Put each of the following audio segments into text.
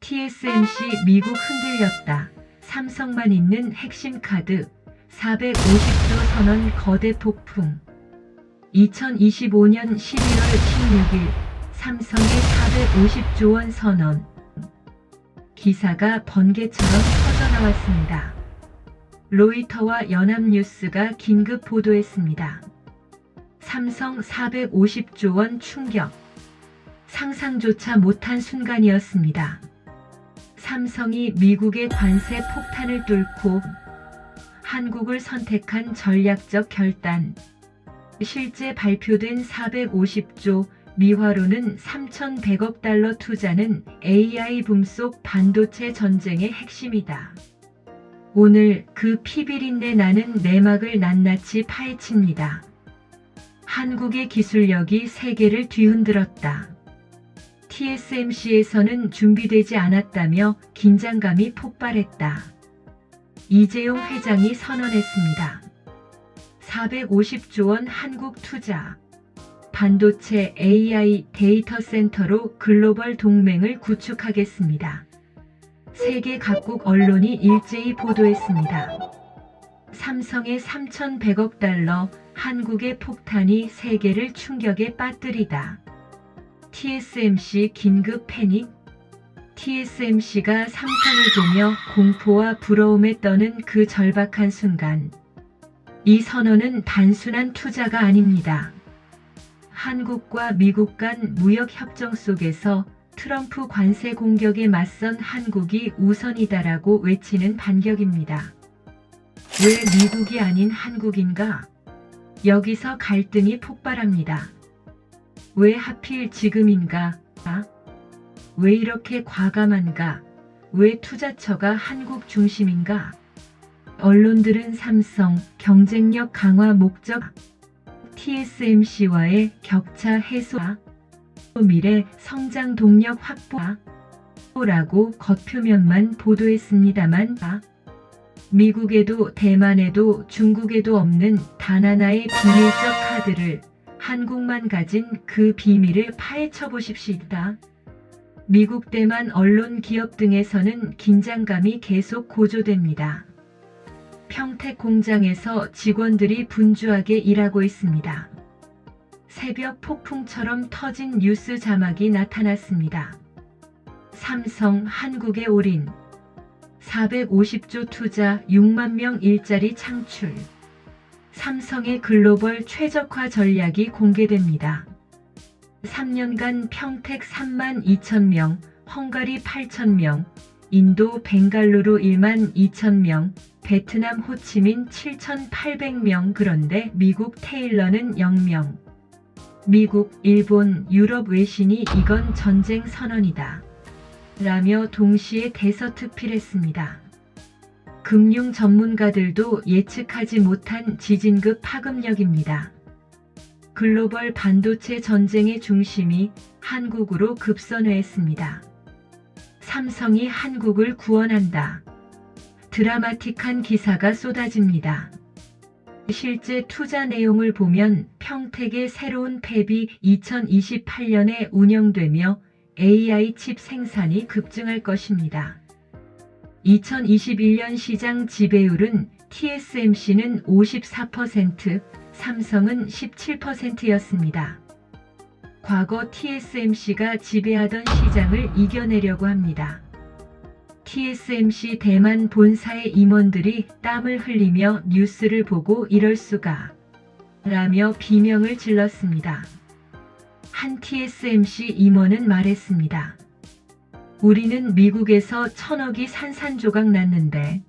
TSMC 미국 흔들렸다. 삼성만 있는 핵심 카드 450조 선언 거대 폭풍. 2025년 11월 16일 삼성의 450조 원 선언. 기사가 번개처럼 터져나왔습니다. 로이터와 연합뉴스가 긴급 보도했습니다. 삼성 450조 원 충격. 상상조차 못한 순간이었습니다. 삼성이 미국의 관세 폭탄을 뚫고 한국을 선택한 전략적 결단. 실제 발표된 450조, 미화로는 3,100억 달러 투자는 AI 붐 속 반도체 전쟁의 핵심이다. 오늘 그 피비린내 나는 내막을 낱낱이 파헤칩니다. 한국의 기술력이 세계를 뒤흔들었다. TSMC에서는 준비되지 않았다며 긴장감이 폭발했다. 이재용 회장이 선언했습니다. 450조 원 한국 투자. 반도체 AI 데이터 센터로 글로벌 동맹을 구축하겠습니다. 세계 각국 언론이 일제히 보도했습니다. 삼성의 3,100억 달러, 한국의 폭탄이 세계를 충격에 빠뜨리다. TSMC 긴급 패닉. TSMC가 삼성을 보며 공포와 부러움에 떠는 그 절박한 순간. 이 선언은 단순한 투자가 아닙니다. 한국과 미국 간 무역협정 속에서 트럼프 관세 공격에 맞선 한국이 우선이다라고 외치는 반격입니다. 왜 미국이 아닌 한국인가? 여기서 갈등이 폭발합니다. 왜 하필 지금인가? 왜 이렇게 과감한가? 왜 투자처가 한국 중심인가? 언론들은 삼성 경쟁력 강화 목적, TSMC와의 격차 해소, 미래 성장 동력 확보라고 겉표면만 보도했습니다만 미국에도 대만에도 중국에도 없는 단 하나의 비밀적 카드를 한국만 가진 그 비밀을 파헤쳐 보십시다. 미국 대만 언론 기업 등에서는 긴장감이 계속 고조됩니다. 평택 공장에서 직원들이 분주하게 일하고 있습니다. 새벽 폭풍처럼 터진 뉴스 자막이 나타났습니다. 삼성 한국에 올인. 450조 투자 6만 명 일자리 창출. 삼성의 글로벌 최적화 전략이 공개됩니다. 3년간 평택 3만 2천 명, 헝가리 8천 명, 인도 벵갈루루 1만 2천 명, 베트남 호치민 7,800명. 그런데 미국 테일러는 0명. 미국, 일본, 유럽 외신이 이건 전쟁 선언이다 라며 동시에 대서특필했습니다. 금융 전문가들도 예측하지 못한 지진급 파급력입니다. 글로벌 반도체 전쟁의 중심이 한국으로 급선회했습니다. 삼성이 한국을 구원한다. 드라마틱한 기사가 쏟아집니다. 실제 투자 내용을 보면 평택의 새로운 팹이 2028년에 운영되며 AI 칩 생산이 급증할 것입니다. 2021년 시장 지배율은 TSMC는 54%, 삼성은 17%였습니다. 과거 TSMC가 지배하던 시장을 이겨내려고 합니다. TSMC 대만 본사의 임원들이 땀을 흘리며 뉴스를 보고 이럴 수가 라며 비명을 질렀습니다. 한 TSMC 임원은 말했습니다. 우리는 미국에서 1,000억이 산산조각 났는데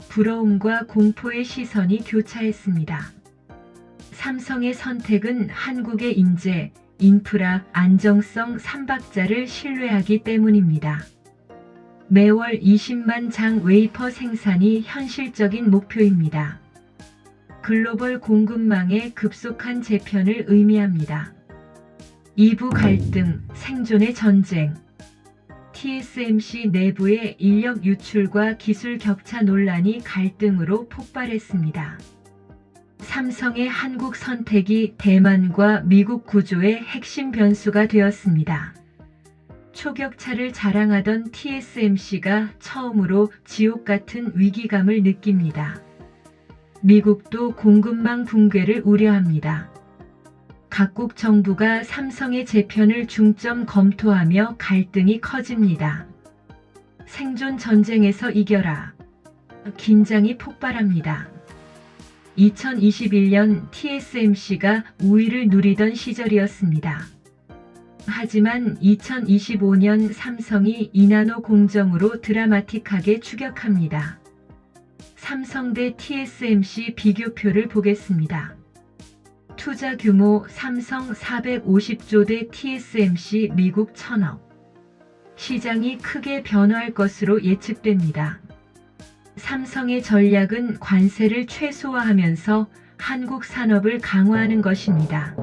부러움과 공포의 시선이 교차했습니다. 삼성의 선택은 한국의 인재, 인프라, 안정성 3박자를 신뢰하기 때문입니다. 매월 20만 장 웨이퍼 생산이 현실적인 목표입니다. 글로벌 공급망의 급속한 재편을 의미합니다. 이부 갈등, 생존의 전쟁. TSMC 내부의 인력 유출과 기술 격차 논란이 갈등으로 폭발했습니다. 삼성의 한국 선택이 대만과 미국 구조의 핵심 변수가 되었습니다. 초격차를 자랑하던 TSMC가 처음으로 지옥 같은 위기감을 느낍니다. 미국도 공급망 붕괴를 우려합니다. 각국 정부가 삼성의 재편을 중점 검토하며 갈등이 커집니다. 생존 전쟁에서 이겨라. 긴장이 폭발합니다. 2021년 TSMC가 우위를 누리던 시절이었습니다. 하지만 2025년 삼성이 이나노 공정으로 드라마틱하게 추격합니다. 삼성 대 TSMC 비교표를 보겠습니다. 투자 규모 삼성 450조 대 TSMC 미국 1000억. 시장이 크게 변화할 것으로 예측됩니다. 삼성의 전략은 관세를 최소화하면서 한국 산업을 강화하는 것입니다.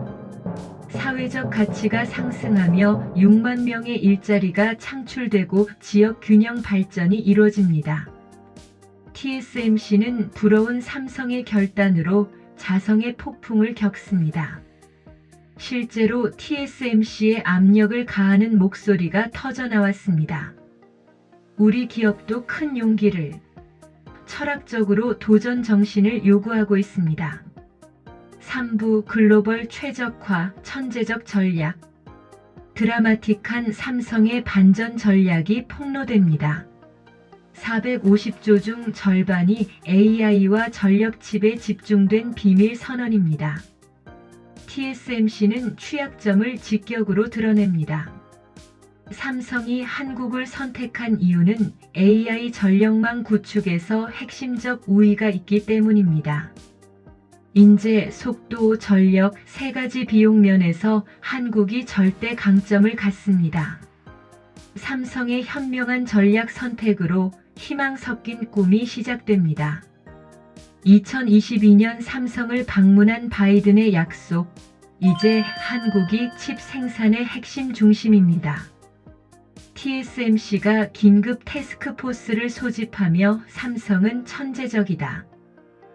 사회적 가치가 상승하며 6만 명의 일자리가 창출되고 지역 균형 발전이 이루어집니다. TSMC는 부러운 삼성의 결단으로 자성의 폭풍을 겪습니다. 실제로 TSMC에 압력을 가하는 목소리가 터져나왔습니다. 우리 기업도 큰 용기를, 철학적으로 도전 정신을 요구하고 있습니다. 3부 글로벌 최적화 천재적 전략. 드라마틱한 삼성의 반전 전략이 폭로됩니다. 450조 중 절반이 AI와 전력칩에 집중된 비밀 선언입니다. TSMC는 취약점을 직격으로 드러냅니다. 삼성이 한국을 선택한 이유는 AI 전력망 구축에서 핵심적 우위가 있기 때문입니다. 인재, 속도, 전력 세 가지 비용 면에서 한국이 절대 강점을 갖습니다. 삼성의 현명한 전략 선택으로 희망 섞인 꿈이 시작됩니다. 2022년 삼성을 방문한 바이든의 약속. 이제 한국이 칩 생산의 핵심 중심입니다. TSMC가 긴급 태스크포스를 소집하며 삼성은 천재적이다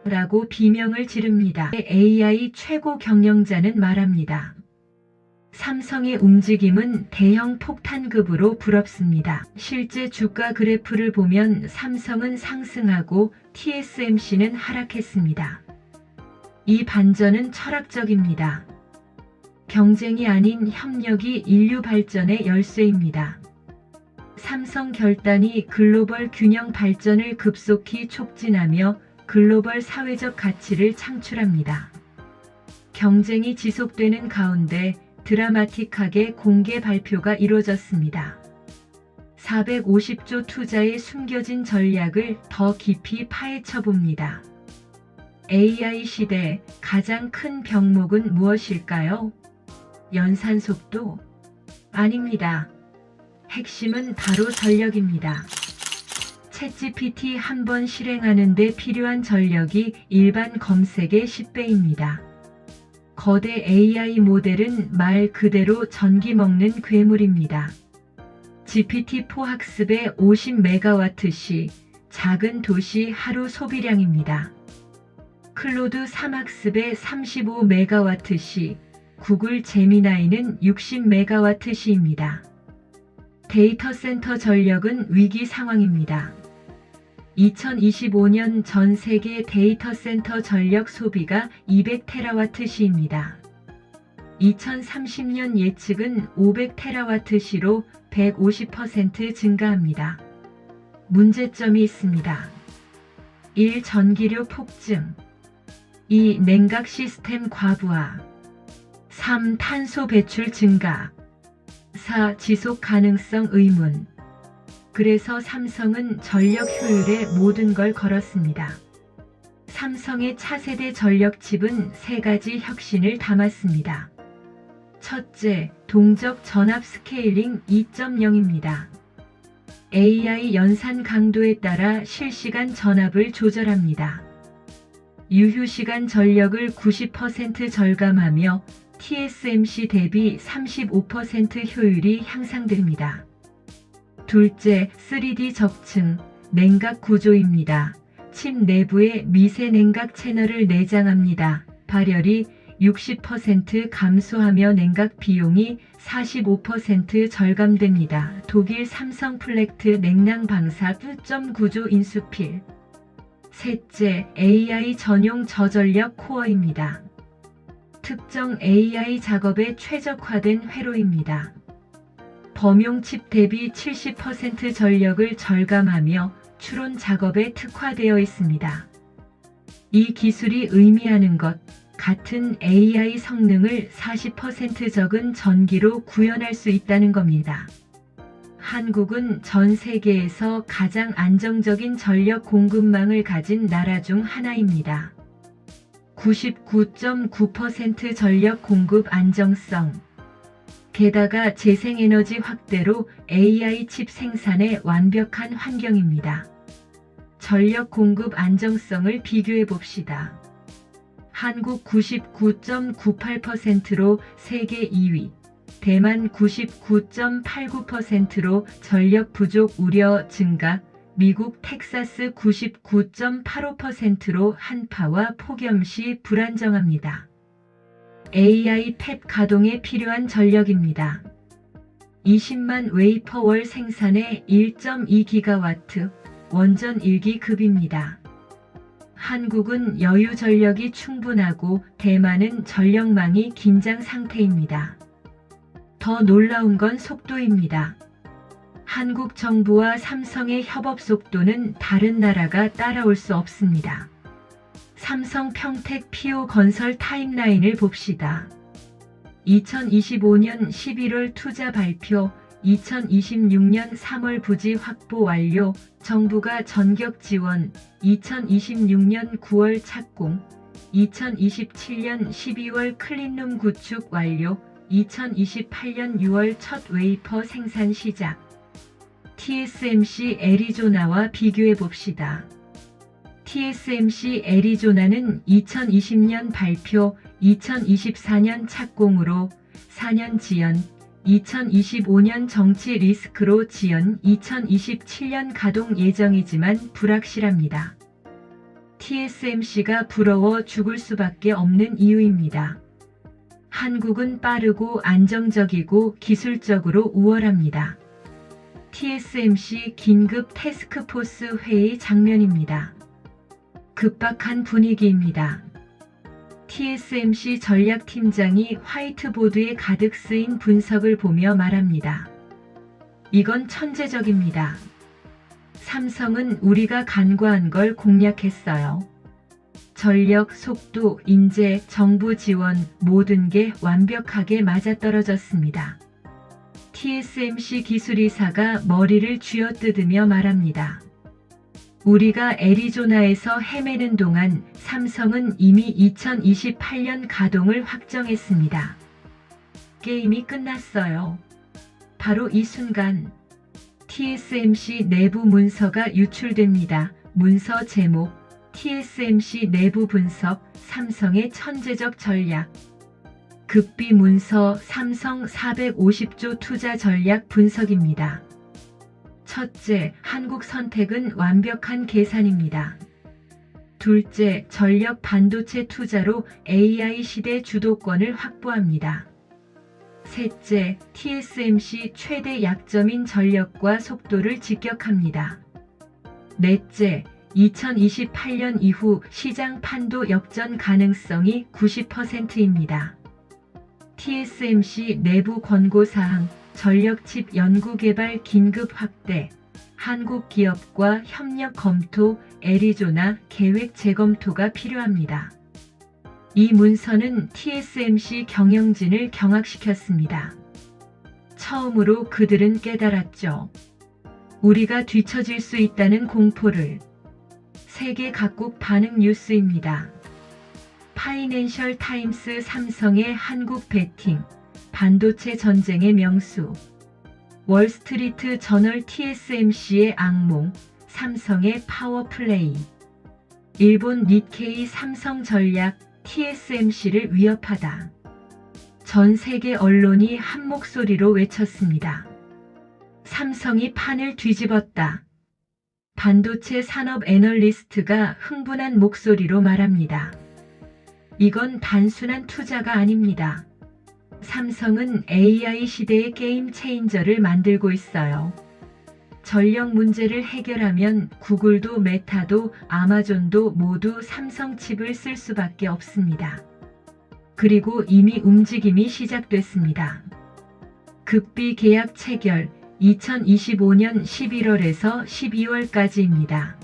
라고 비명을 지릅니다. AI 최고 경영자는 말합니다. 삼성의 움직임은 대형 폭탄급으로 부럽습니다. 실제 주가 그래프를 보면 삼성은 상승하고 TSMC는 하락했습니다. 이 반전은 철학적입니다. 경쟁이 아닌 협력이 인류 발전의 열쇠입니다. 삼성 결단이 글로벌 균형 발전을 급속히 촉진하며 글로벌 사회적 가치를 창출합니다. 경쟁이 지속되는 가운데 드라마틱하게 공개 발표가 이루어졌습니다. 450조 투자의 숨겨진 전략을 더 깊이 파헤쳐 봅니다. AI 시대 가장 큰 병목은 무엇일까요? 연산 속도? 아닙니다. 핵심은 바로 전력입니다. 챗GPT 한 번 실행하는 데 필요한 전력이 일반 검색의 10배입니다. 거대 AI 모델은 말 그대로 전기 먹는 괴물입니다. GPT-4 학습에 50MW시, 작은 도시 하루 소비량입니다. 클로드 3 학습에 35MW시, 구글 제미나이는 60MW시입니다. 데이터 센터 전력은 위기 상황입니다. 2025년 전 세계 데이터 센터 전력 소비가 200TW시입니다. 2030년 예측은 500TW시로 150% 증가합니다. 문제점이 있습니다. 1. 전기료 폭증. 2. 냉각 시스템 과부하. 3. 탄소 배출 증가. 4. 지속 가능성 의문. 그래서 삼성은 전력 효율에 모든 걸 걸었습니다. 삼성의 차세대 전력칩은 세 가지 혁신을 담았습니다. 첫째, 동적 전압 스케일링 2.0입니다. AI 연산 강도에 따라 실시간 전압을 조절합니다. 유효시간 전력을 90% 절감하며 TSMC 대비 35% 효율이 향상됩니다. 둘째, 3D 적층, 냉각 구조입니다. 칩 내부에 미세 냉각 채널을 내장합니다. 발열이 60% 감소하며 냉각 비용이 45% 절감됩니다. 독일 삼성 플렉트 냉랑 방사 2.9조 인수필. 셋째, AI 전용 저전력 코어입니다. 특정 AI 작업에 최적화된 회로입니다. 범용 칩 대비 70% 전력을 절감하며 추론 작업에 특화되어 있습니다. 이 기술이 의미하는 것, 같은 AI 성능을 40% 적은 전기로 구현할 수 있다는 겁니다. 한국은 전 세계에서 가장 안정적인 전력 공급망을 가진 나라 중 하나입니다. 99.9% 전력 공급 안정성. 게다가 재생에너지 확대로 AI 칩 생산에 완벽한 환경입니다. 전력 공급 안정성을 비교해 봅시다. 한국 99.98%로 세계 2위, 대만 99.89%로 전력 부족 우려 증가, 미국 텍사스 99.85%로 한파와 폭염 시 불안정합니다. AI 팹 가동에 필요한 전력입니다. 20만 웨이퍼월 생산에 1.2기가와트, 원전 1기급입니다. 한국은 여유 전력이 충분하고 대만은 전력망이 긴장 상태입니다. 더 놀라운 건 속도입니다. 한국 정부와 삼성의 협업 속도는 다른 나라가 따라올 수 없습니다. 삼성 평택 피오 건설 타임라인을 봅시다. 2025년 11월 투자 발표, 2026년 3월 부지 확보 완료, 정부가 전격 지원, 2026년 9월 착공, 2027년 12월 클린룸 구축 완료, 2028년 6월 첫 웨이퍼 생산 시작. TSMC 애리조나와 비교해 봅시다. TSMC 애리조나는 2020년 발표, 2024년 착공으로 4년 지연, 2025년 정치 리스크로 지연, 2027년 가동 예정이지만 불확실합니다. TSMC가 부러워 죽을 수밖에 없는 이유입니다. 한국은 빠르고 안정적이고 기술적으로 우월합니다. TSMC 긴급 태스크포스 회의 장면입니다. 급박한 분위기입니다. TSMC 전략팀장이 화이트보드에 가득 쓰인 분석을 보며 말합니다. 이건 천재적입니다. 삼성은 우리가 간과한 걸 공략했어요. 전력, 속도, 인재, 정부 지원 모든 게 완벽하게 맞아떨어졌습니다. TSMC 기술이사가 머리를 쥐어뜯으며 말합니다. 우리가 애리조나에서 헤매는 동안 삼성은 이미 2028년 가동을 확정했습니다. 게임이 끝났어요. 바로 이 순간 TSMC 내부 문서가 유출됩니다. 문서 제목: TSMC 내부 분석, 삼성의 천재적 전략. 급비 문서: 삼성 450조 투자 전략 분석입니다. 첫째, 한국 선택은 완벽한 계산입니다. 둘째, 전력 반도체 투자로 AI 시대 주도권을 확보합니다. 셋째, TSMC 최대 약점인 전력과 속도를 직격합니다. 넷째, 2028년 이후 시장 판도 역전 가능성이 90%입니다. TSMC 내부 권고사항: 전력칩 연구개발 긴급 확대, 한국 기업과 협력 검토, 애리조나 계획 재검토가 필요합니다. 이 문서는 TSMC 경영진을 경악시켰습니다. 처음으로 그들은 깨달았죠. 우리가 뒤처질 수 있다는 공포를. 세계 각국 반응 뉴스입니다. 파이낸셜 타임스: 삼성의 한국 베팅, 반도체 전쟁의 명수. 월스트리트 저널: TSMC의 악몽, 삼성의 파워플레이. 일본 니케이: 삼성 전략, TSMC를 위협하다. 전 세계 언론이 한 목소리로 외쳤습니다. 삼성이 판을 뒤집었다. 반도체 산업 애널리스트가 흥분한 목소리로 말합니다. 이건 단순한 투자가 아닙니다. 삼성은 AI 시대의 게임 체인저를 만들고 있어요. 전력 문제를 해결하면 구글도 메타도 아마존도 모두 삼성 칩을 쓸 수밖에 없습니다. 그리고 이미 움직임이 시작됐습니다. 극비 계약 체결 2025년 11월에서 12월까지입니다.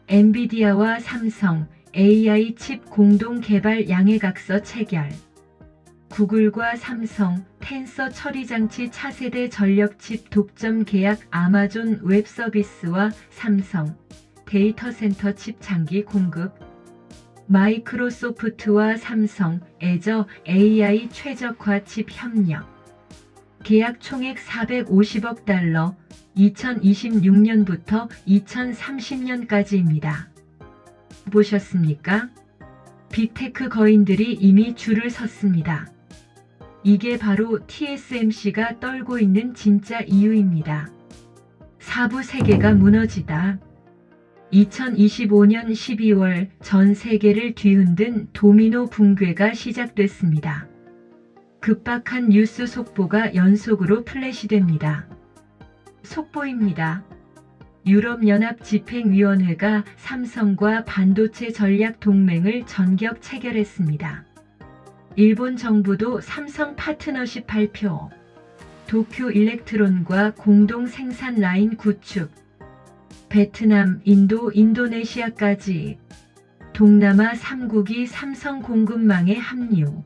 엔비디아와 삼성 AI 칩 공동 개발 양해각서 체결. 구글과 삼성 텐서 처리장치 차세대 전력칩 독점 계약. 아마존 웹서비스와 삼성 데이터센터 칩 장기 공급. 마이크로소프트와 삼성 애저 AI 최적화 칩 협력. 계약 총액 450억 달러, 2026년부터 2030년까지입니다. 보셨습니까? 빅테크 거인들이 이미 줄을 섰습니다. 이게 바로 TSMC가 떨고 있는 진짜 이유입니다. 사부 세계가 무너지다. 2025년 12월 전 세계를 뒤흔든 도미노 붕괴가 시작됐습니다. 급박한 뉴스 속보가 연속으로 플래시됩니다. 속보입니다. 유럽연합 집행위원회가 삼성과 반도체 전략 동맹을 전격 체결했습니다. 일본 정부도 삼성 파트너십 발표. 도쿄 일렉트론과 공동 생산 라인 구축. 베트남, 인도, 인도네시아까지. 동남아 3국이 삼성 공급망에 합류.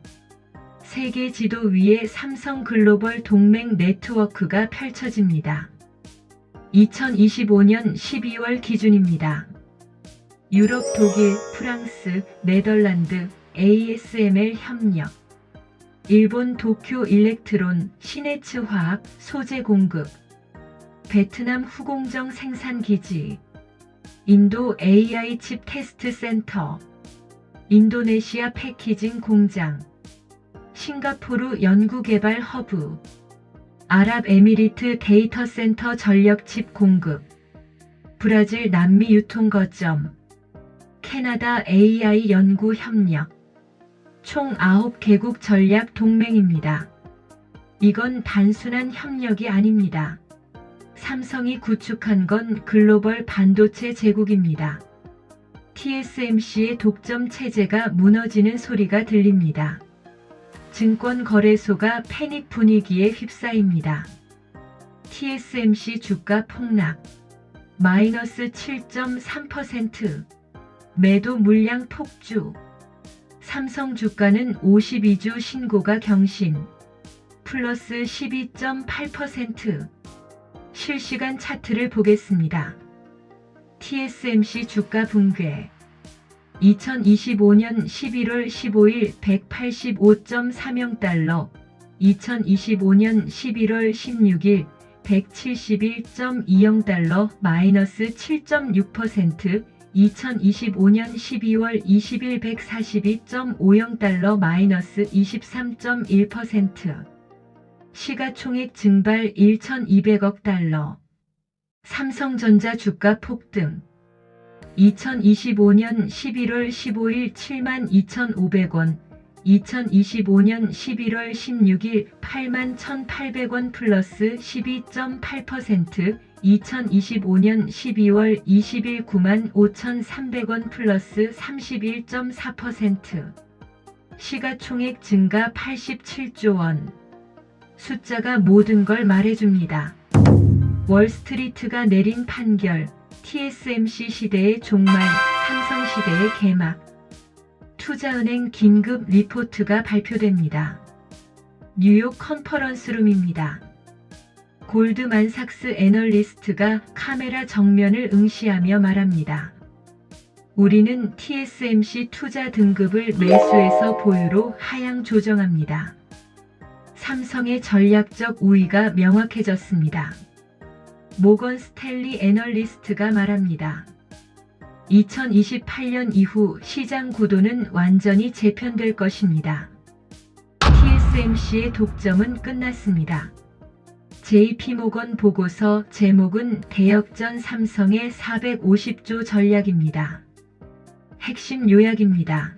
세계 지도 위에 삼성 글로벌 동맹 네트워크가 펼쳐집니다. 2025년 12월 기준입니다. 유럽, 독일, 프랑스, 네덜란드, ASML 협력. 일본 도쿄 일렉트론, 시네츠 화학, 소재 공급. 베트남 후공정 생산기지. 인도 AI 칩 테스트 센터. 인도네시아 패키징 공장. 싱가포르 연구개발 허브. 아랍에미리트 데이터 센터 전력칩 공급. 브라질 남미 유통 거점. 캐나다 AI 연구 협력. 총 9개국 전략 동맹입니다. 이건 단순한 협력이 아닙니다. 삼성이 구축한 건 글로벌 반도체 제국입니다. TSMC의 독점 체제가 무너지는 소리가 들립니다. 증권거래소가 패닉 분위기에 휩싸입니다. TSMC 주가 폭락. 마이너스 7.3%. 매도 물량 폭주. 삼성 주가는 52주 신고가 경신. 플러스 12.8%. 실시간 차트를 보겠습니다. TSMC 주가 붕괴. 2025년 11월 15일 185.30달러, 2025년 11월 16일 171.20달러 마이너스 7.6%, 2025년 12월 20일 142.50달러 마이너스 23.1%. 시가총액 증발 1,200억 달러. 삼성전자 주가 폭등. 2025년 11월 15일 72,500원, 2025년 11월 16일 81,800원 플러스 12.8%, 2025년 12월 20일 95,300원 플러스 31.4%. 시가총액 증가 87조 원. 숫자가 모든 걸 말해줍니다. 월스트리트가 내린 판결. TSMC 시대의 종말, 삼성 시대의 개막. 투자은행 긴급 리포트가 발표됩니다. 뉴욕 컨퍼런스룸입니다. 골드만삭스 애널리스트가 카메라 정면을 응시하며 말합니다. 우리는 TSMC 투자 등급을 매수에서 보유로 하향 조정합니다. 삼성의 전략적 우위가 명확해졌습니다. 모건 스탠리 애널리스트가 말합니다. 2028년 이후 시장 구도는 완전히 재편될 것입니다. TSMC의 독점은 끝났습니다. JP모건 보고서 제목은 대역전 삼성의 450조 전략입니다. 핵심 요약입니다.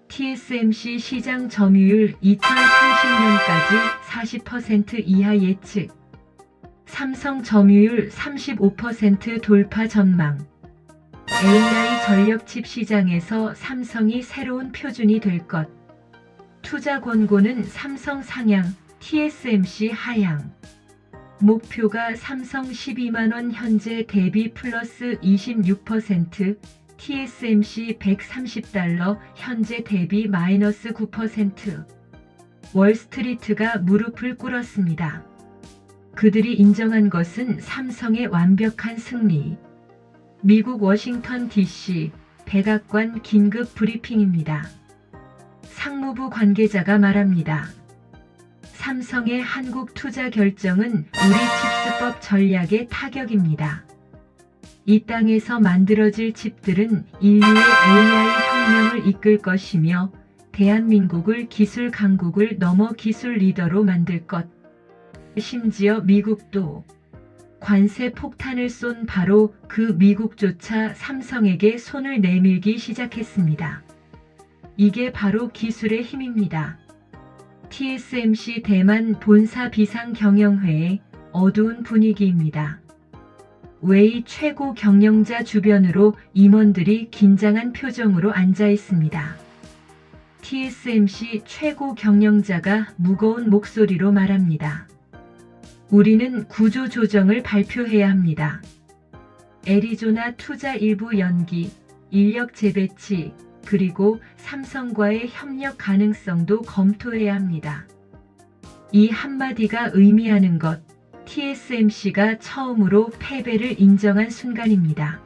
TSMC 시장 점유율 2030년까지 40% 이하 예측. 삼성 점유율 35% 돌파 전망. AI 전력칩 시장에서 삼성이 새로운 표준이 될 것. 투자 권고는 삼성 상향, TSMC 하향. 목표가 삼성 12만원 현재 대비 플러스 26%, TSMC 130달러 현재 대비 마이너스 9%. 월스트리트가 무릎을 꿇었습니다. 그들이 인정한 것은 삼성의 완벽한 승리. 미국 워싱턴 DC 백악관 긴급 브리핑입니다. 상무부 관계자가 말합니다. 삼성의 한국 투자 결정은 우리 칩스법 전략의 타격입니다. 이 땅에서 만들어질 칩들은 인류의 AI 혁명을 이끌 것이며 대한민국을 기술 강국을 넘어 기술 리더로 만들 것. 심지어 미국도 관세 폭탄을 쏜 바로 그 미국조차 삼성에게 손을 내밀기 시작했습니다. 이게 바로 기술의 힘입니다. TSMC 대만 본사 비상경영회의 어두운 분위기입니다. 웨이 최고 경영자 주변으로 임원들이 긴장한 표정으로 앉아 있습니다. TSMC 최고 경영자가 무거운 목소리로 말합니다. 우리는 구조 조정을 발표해야 합니다. 애리조나 투자 일부 연기, 인력 재배치, 그리고 삼성과의 협력 가능성도 검토해야 합니다. 이 한마디가 의미하는 것, TSMC가 처음으로 패배를 인정한 순간입니다.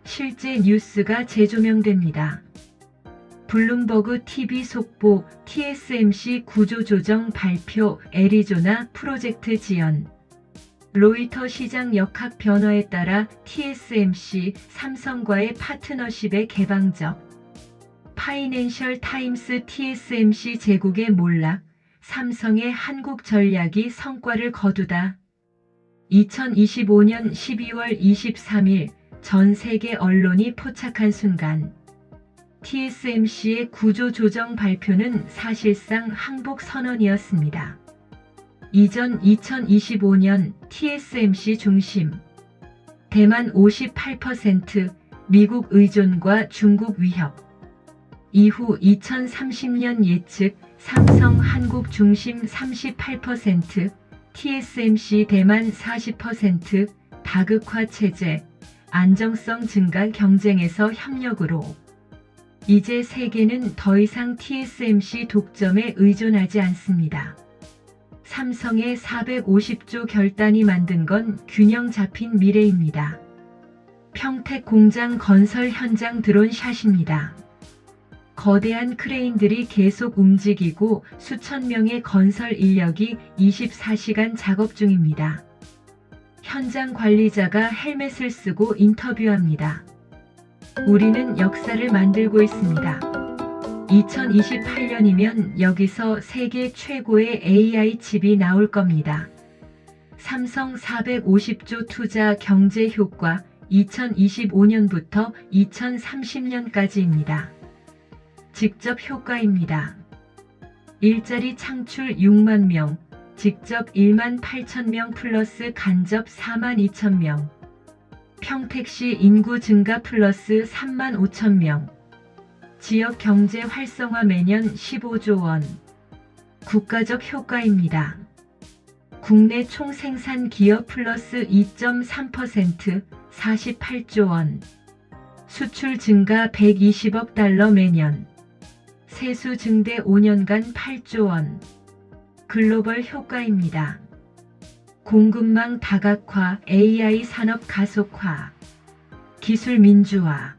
실제 뉴스가 재조명됩니다. 블룸버그 TV 속보, TSMC 구조조정 발표, 애리조나 프로젝트 지연. 로이터 시장 역학 변화에 따라 TSMC, 삼성과의 파트너십의 개방적. 파이낸셜 타임스 TSMC 제국의 몰락, 삼성의 한국 전략이 성과를 거두다. 2025년 12월 23일 전 세계 언론이 포착한 순간 TSMC의 구조조정 발표는 사실상 항복 선언이었습니다. 이전 2025년 TSMC 중심 대만 58%, 미국 의존과 중국 위협. 이후 2030년 예측 삼성 한국 중심 38%, TSMC 대만 40%, 다극화 체제, 안정성 증가 경쟁에서 협력으로. 이제 세계는 더 이상 TSMC 독점에 의존하지 않습니다. 삼성의 450조 결단이 만든 건 균형 잡힌 미래입니다. 평택 공장 건설 현장 드론샷입니다. 거대한 크레인들이 계속 움직이고 수천 명의 건설 인력이 24시간 작업 중입니다. 현장 관리자가 헬멧을 쓰고 인터뷰합니다. 우리는 역사를 만들고 있습니다. 2028년이면 여기서 세계 최고의 AI 칩이 나올 겁니다. 삼성 450조 투자 경제 효과 2025년부터 2030년까지입니다. 직접 효과입니다. 일자리 창출 6만 명, 직접 1만 8천 명 플러스 간접 4만 2천 명. 평택시 인구 증가 플러스 3만 5천 명. 지역 경제 활성화 매년 15조 원. 국가적 효과입니다. 국내 총생산 기업 플러스 2.3%, 48조 원. 수출 증가 120억 달러 매년. 세수 증대 5년간 8조 원. 글로벌 효과입니다. 공급망 다각화, AI 산업 가속화, 기술 민주화.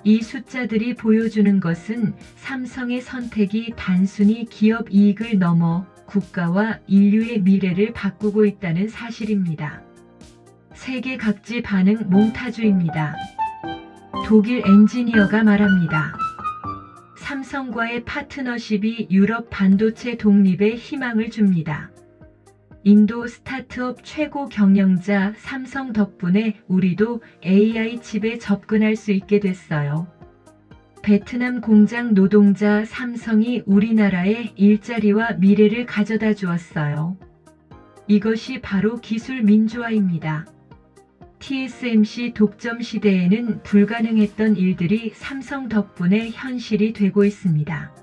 이 숫자들이 보여주는 것은 삼성의 선택이 단순히 기업 이익을 넘어 국가와 인류의 미래를 바꾸고 있다는 사실입니다. 세계 각지 반응 몽타주입니다. 독일 엔지니어가 말합니다. 삼성과의 파트너십이 유럽 반도체 독립에 희망을 줍니다. 인도 스타트업 최고 경영자 삼성 덕분에 우리도 AI 칩에 접근할 수 있게 됐어요. 베트남 공장 노동자 삼성이 우리나라에 일자리와 미래를 가져다 주었어요. 이것이 바로 기술 민주화입니다. TSMC 독점 시대에는 불가능했던 일들이 삼성 덕분에 현실이 되고 있습니다.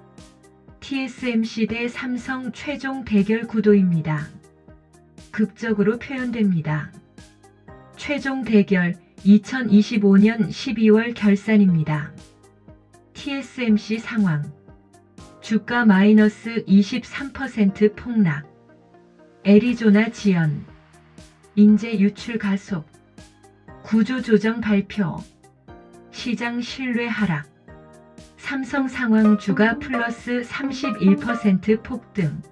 TSMC 대 삼성 최종 대결 구도입니다. 극적으로 표현됩니다. 최종 대결 2025년 12월 결산입니다. TSMC 상황. 주가 마이너스 23% 폭락. 애리조나 지연. 인재 유출 가속. 구조조정 발표. 시장 신뢰 하락. 삼성 상황 주가 플러스 31% 폭등.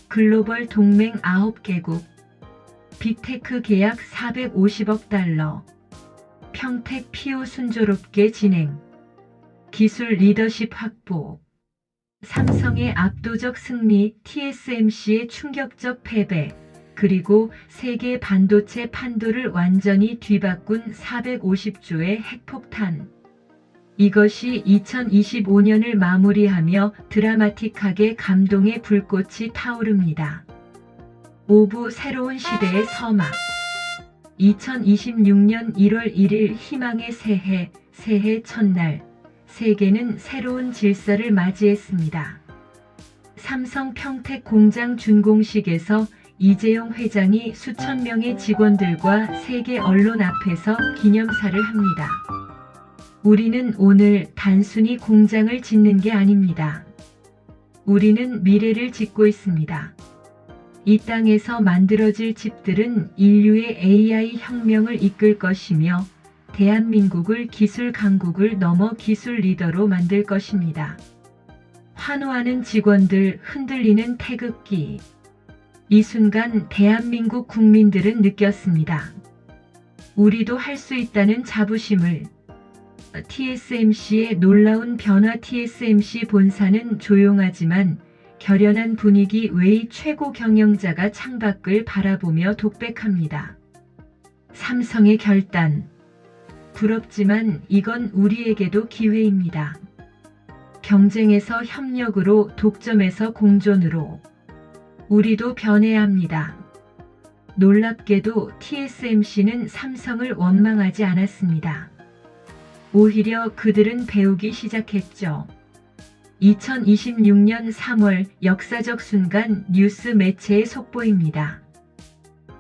글로벌 동맹 9개국. 빅테크 계약 450억 달러. 평택 PO 순조롭게 진행. 기술 리더십 확보. 삼성의 압도적 승리, TSMC의 충격적 패배, 그리고 세계 반도체 판도를 완전히 뒤바꾼 450조의 핵폭탄. 이것이 2025년을 마무리하며 드라마틱하게 감동의 불꽃이 타오릅니다. 5부 새로운 시대의 서막. 2026년 1월 1일 희망의 새해 첫날, 세계는 새로운 질서를 맞이했습니다. 삼성 평택 공장 준공식에서 이재용 회장이 수천 명의 직원들과 세계 언론 앞에서 기념사를 합니다. 우리는 오늘 단순히 공장을 짓는 게 아닙니다. 우리는 미래를 짓고 있습니다. 이 땅에서 만들어질 칩들은 인류의 AI 혁명을 이끌 것이며 대한민국을 기술 강국을 넘어 기술 리더로 만들 것입니다. 환호하는 직원들, 흔들리는 태극기. 이 순간 대한민국 국민들은 느꼈습니다. 우리도 할 수 있다는 자부심을. TSMC의 놀라운 변화. TSMC 본사는 조용하지만 결연한 분위기 외의 최고 경영자가 창밖을 바라보며 독백합니다. 삼성의 결단. 부럽지만 이건 우리에게도 기회입니다. 경쟁에서 협력으로, 독점에서 공존으로. 우리도 변해야 합니다. 놀랍게도 TSMC는 삼성을 원망하지 않았습니다. 오히려 그들은 배우기 시작했죠. 2026년 3월 역사적 순간 뉴스 매체의 속보입니다.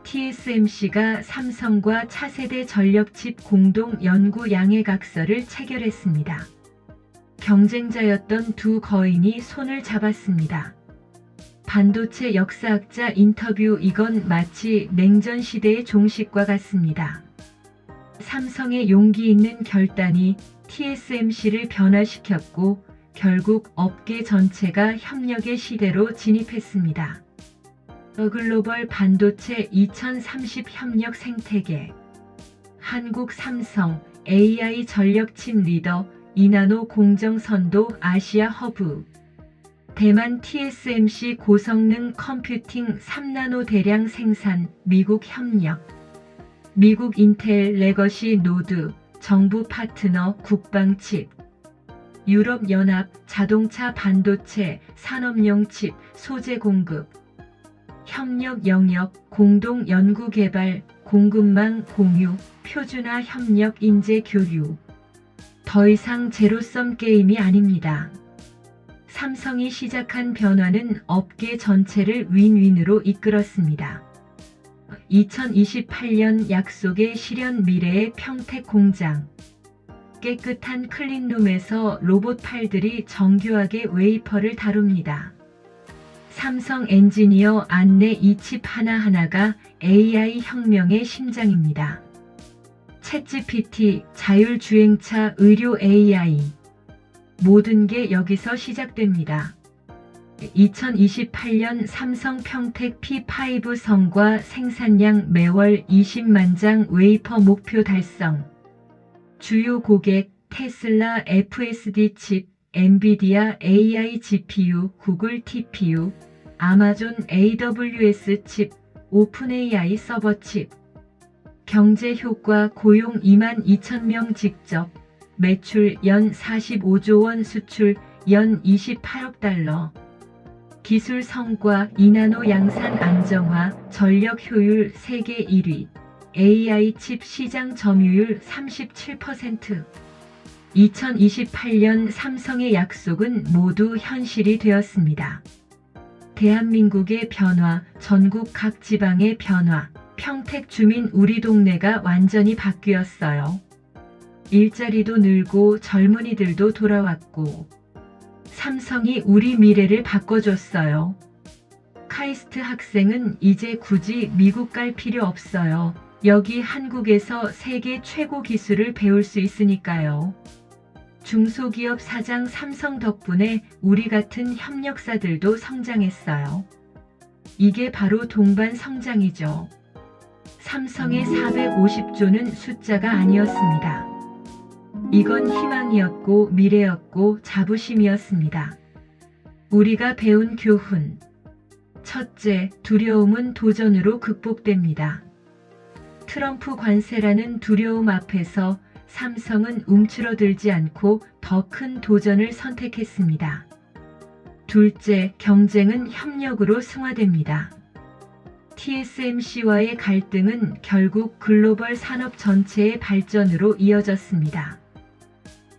TSMC가 삼성과 차세대 전력칩 공동 연구 양해각서를 체결했습니다. 경쟁자였던 두 거인이 손을 잡았습니다. 반도체 역사학자 인터뷰. 이건 마치 냉전 시대의 종식과 같습니다. 삼성의 용기 있는 결단이 TSMC를 변화시켰고 결국 업계 전체가 협력의 시대로 진입했습니다. 글로벌 반도체 2030 협력 생태계. 한국 삼성 AI 전력칩 리더, 이나노 공정선도 아시아 허브. 대만 TSMC 고성능 컴퓨팅 3나노 대량 생산, 미국 협력. 미국 인텔 레거시 노드, 정부 파트너 국방칩. 유럽연합 자동차 반도체, 산업용 칩, 소재 공급. 협력 영역, 공동 연구개발, 공급망 공유, 표준화 협력 인재 교류. 더 이상 제로섬 게임이 아닙니다. 삼성이 시작한 변화는 업계 전체를 윈윈으로 이끌었습니다. 2028년 약속의 실현. 미래의 평택 공장. 깨끗한 클린룸에서 로봇 팔들이 정교하게 웨이퍼를 다룹니다. 삼성 엔지니어 안내. 이 칩 하나하나가 AI 혁명의 심장입니다. 챗GPT, 자율주행차, 의료 AI. 모든 게 여기서 시작됩니다. 2028년 삼성 평택 P5 성과 생산량 매월 20만 장 웨이퍼 목표 달성. 주요 고객 테슬라 FSD 칩, 엔비디아 AI GPU, 구글 TPU, 아마존 AWS 칩, 오픈AI 서버 칩. 경제 효과. 고용 22,000명 직접, 매출 연 45조 원, 수출 연 28억 달러. 기술 성과 이나노 양산 안정화, 전력 효율 세계 1위. AI 칩 시장 점유율 37%. 2028년 삼성의 약속은 모두 현실이 되었습니다. 대한민국의 변화, 전국 각 지방의 변화, 평택 주민 우리 동네가 완전히 바뀌었어요. 일자리도 늘고 젊은이들도 돌아왔고 삼성이 우리 미래를 바꿔줬어요. 카이스트 학생은 이제 굳이 미국 갈 필요 없어요. 여기 한국에서 세계 최고 기술을 배울 수 있으니까요. 중소기업 사장 삼성 덕분에 우리 같은 협력사들도 성장했어요. 이게 바로 동반 성장이죠. 삼성의 450조는 숫자가 아니었습니다. 이건 희망이었고 미래였고 자부심이었습니다. 우리가 배운 교훈. 첫째, 두려움은 도전으로 극복됩니다. 트럼프 관세라는 두려움 앞에서 삼성은 움츠러들지 않고 더 큰 도전을 선택했습니다. 둘째, 경쟁은 협력으로 승화됩니다. TSMC와의 갈등은 결국 글로벌 산업 전체의 발전으로 이어졌습니다.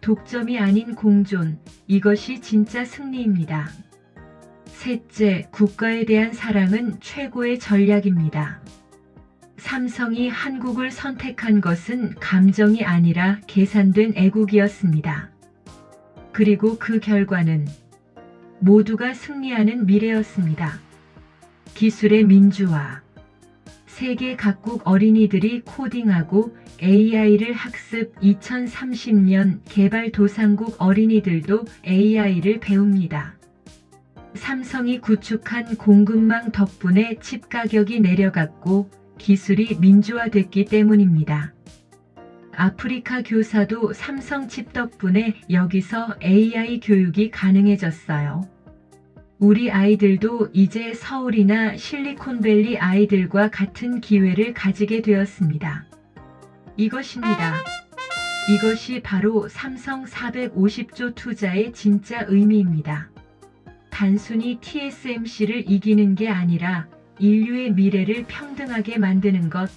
독점이 아닌 공존, 이것이 진짜 승리입니다. 셋째, 국가에 대한 사랑은 최고의 전략입니다. 삼성이 한국을 선택한 것은 감정이 아니라 계산된 애국이었습니다. 그리고 그 결과는 모두가 승리하는 미래였습니다. 기술의 민주화. 세계 각국 어린이들이 코딩하고 AI를 학습. 2030년 개발도상국 어린이들도 AI를 배웁니다. 삼성이 구축한 공급망 덕분에 칩 가격이 내려갔고 기술이 민주화됐기 때문입니다. 아프리카 교사도 삼성 칩 덕분에 여기서 AI 교육이 가능해졌어요. 우리 아이들도 이제 서울이나 실리콘밸리 아이들과 같은 기회를 가지게 되었습니다. 이것입니다. 이것이 바로 삼성 450조 투자의 진짜 의미입니다. 단순히 TSMC를 이기는 게 아니라 인류의 미래를 평등하게 만드는 것.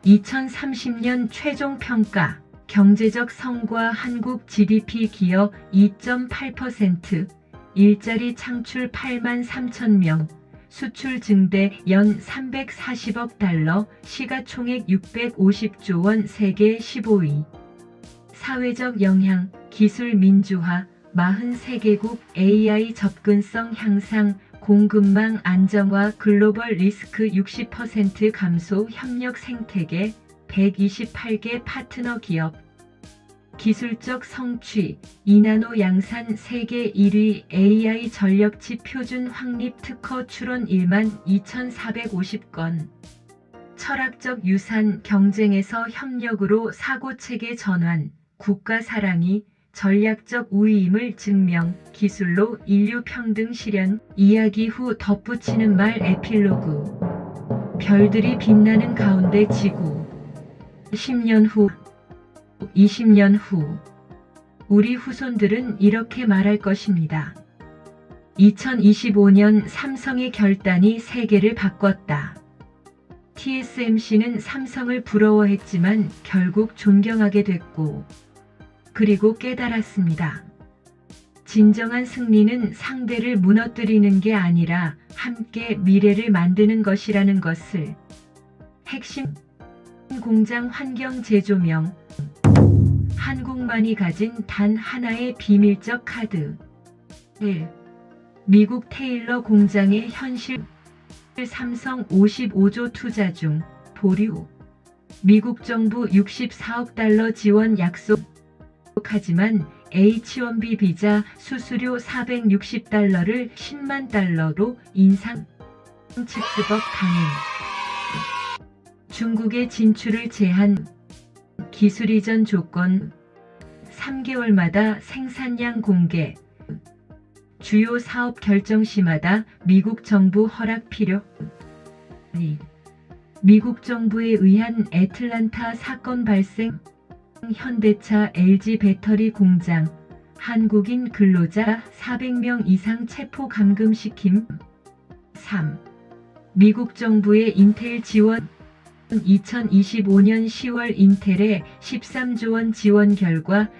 2030년 최종 평가. 경제적 성과 한국 GDP 기여 2.8%, 일자리 창출 8만 3천 명, 수출 증대 연 340억 달러, 시가총액 650조 원, 세계 15위. 사회적 영향, 기술 민주화, 43개국 AI 접근성 향상, 공급망 안정화, 글로벌 리스크 60% 감소, 협력 생태계, 128개 파트너 기업. 기술적 성취, 이나노 양산 세계 1위, AI 전력칩 표준 확립 특허 출원 1만 2,450건. 철학적 유산, 경쟁에서 협력으로 사고체계 전환, 국가 사랑이 전략적 우위임을 증명, 기술로 인류 평등 실현, 이야기 후 덧붙이는 말 에필로그. 별들이 빛나는 가운데 지구. 10년 후, 20년 후, 우리 후손들은 이렇게 말할 것입니다. 2025년 삼성의 결단이 세계를 바꿨다. TSMC는 삼성을 부러워했지만 결국 존경하게 됐고, 그리고 깨달았습니다. 진정한 승리는 상대를 무너뜨리는 게 아니라 함께 미래를 만드는 것이라는 것을. 핵심 공장 환경 제조명. 한국만이 가진 단 하나의 비밀적 카드. 1. 미국 테일러 공장의 현실. 삼성 55조 투자 중 보류. 미국 정부 64억 달러 지원 약속. 하지만 H1B 비자 수수료 460달러를 10만 달러로 인상. 칩스법 강행. 중국의 진출을 제한. 기술 이전 조건. 3개월마다 생산량 공개. 주요 사업 결정 시마다 미국 정부 허락 필요. 미국 정부에 의한 애틀란타 사건 발생. 현대차 LG 배터리 공장 한국인 근로자 400명 이상 체포 감금시킴. 3. 미국 정부의 인텔 지원. 2025년 10월 인텔의 13조 원 지원 결과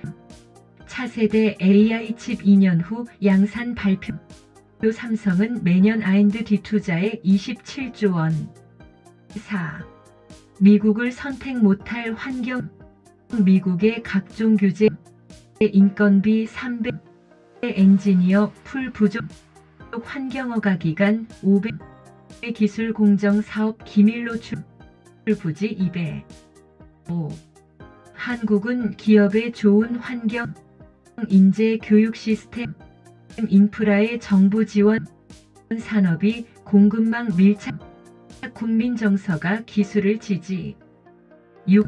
차세대 AI 칩 2년 후 양산 발표. 삼성은 매년 R&D 투자에 27조 원. 4. 미국을 선택 못할 환경. 미국의 각종 규제, 인건비 300, 엔지니어 풀 부족, 환경허가 기간 500, 기술 공정 사업 기밀 노출, 부지 200. 5. 한국은 기업의 좋은 환경, 인재 교육 시스템, 인프라의 정부 지원, 산업이 공급망 밀착, 국민 정서가 기술을 지지. 6.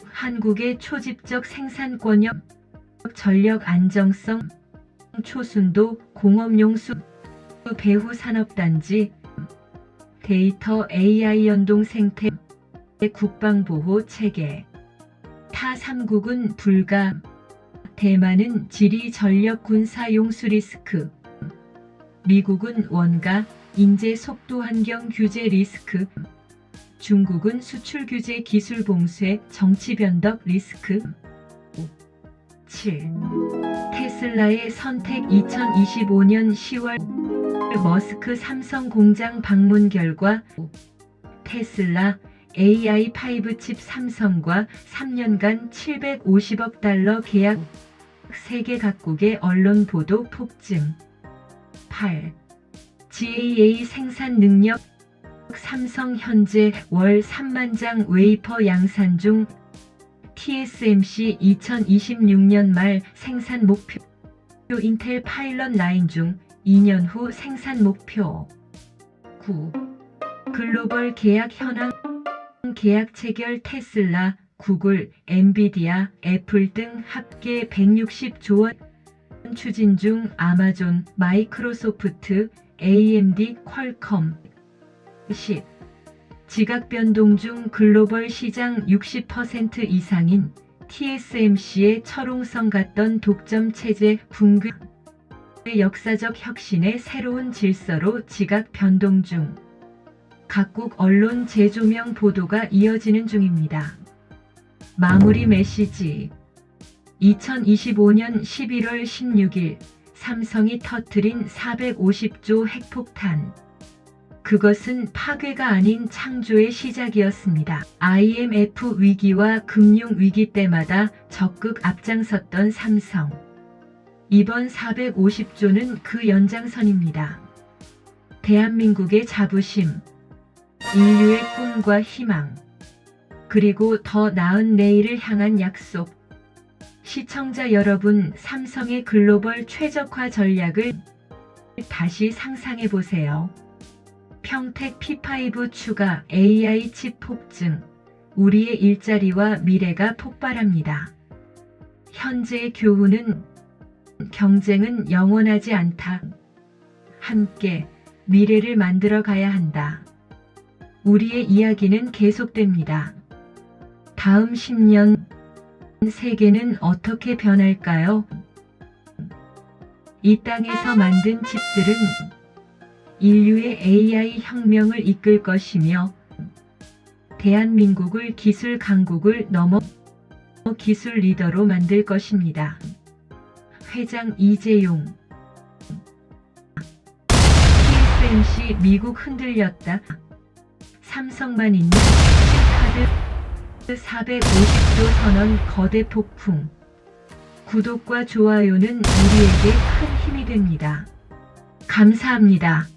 한국의 초집적 생산권역, 전력 안정성, 초순도 공업용수, 배후 산업단지, 데이터 AI 연동 생태, 국방보호 체계. 타 3국은 불가. 대만은 지리 전력 군사 용수 리스크. 미국은 원가, 인재 속도 환경 규제 리스크. 중국은 수출 규제 기술 봉쇄 정치 변덕 리스크. 7. 테슬라의 선택. 2025년 10월 머스크 삼성 공장 방문 결과 테슬라 AI5 칩 삼성과 3년간 750억 달러 계약. 세계 각국의 언론 보도 폭증. 8. GAA 생산 능력. 삼성 현재 월 3만 장 웨이퍼 양산 중. TSMC 2026년 말 생산 목표. 인텔 파일럿 라인 중 2년 후 생산 목표. 9. 글로벌 계약 현황. 계약 체결. 테슬라, 구글, 엔비디아, 애플 등 합계 160조 원 추진 중. 아마존, 마이크로소프트, AMD, 퀄컴. 10. 지각 변동 중. 글로벌 시장 60% 이상인 TSMC의 철옹성 같던 독점 체제 붕괴. 역사적 혁신의 새로운 질서로 지각 변동 중. 각국 언론 재조명 보도가 이어지는 중입니다. 마무리 메시지. 2025년 11월 16일 삼성이 터뜨린 450조 핵폭탄. 그것은 파괴가 아닌 창조의 시작이었습니다. IMF 위기와 금융 위기 때마다 적극 앞장섰던 삼성. 이번 450조는 그 연장선입니다. 대한민국의 자부심, 인류의 꿈과 희망, 그리고 더 나은 내일을 향한 약속. 시청자 여러분, 삼성의 글로벌 최적화 전략을 다시 상상해 보세요. 평택 P5 추가, AI 칩 폭증, 우리의 일자리와 미래가 폭발합니다. 현재의 교훈은 경쟁은 영원하지 않다. 함께 미래를 만들어 가야 한다. 우리의 이야기는 계속됩니다. 다음 10년 세계는 어떻게 변할까요? 이 땅에서 만든 칩들은 인류의 AI 혁명을 이끌 것이며 대한민국을 기술 강국을 넘어 기술 리더로 만들 것입니다. 회장 이재용. TSMC 미국 흔들렸다. 삼성만 있는 칩카드 450조 선언 거대 폭풍. 구독과 좋아요는 우리에게 큰 힘이 됩니다. 감사합니다.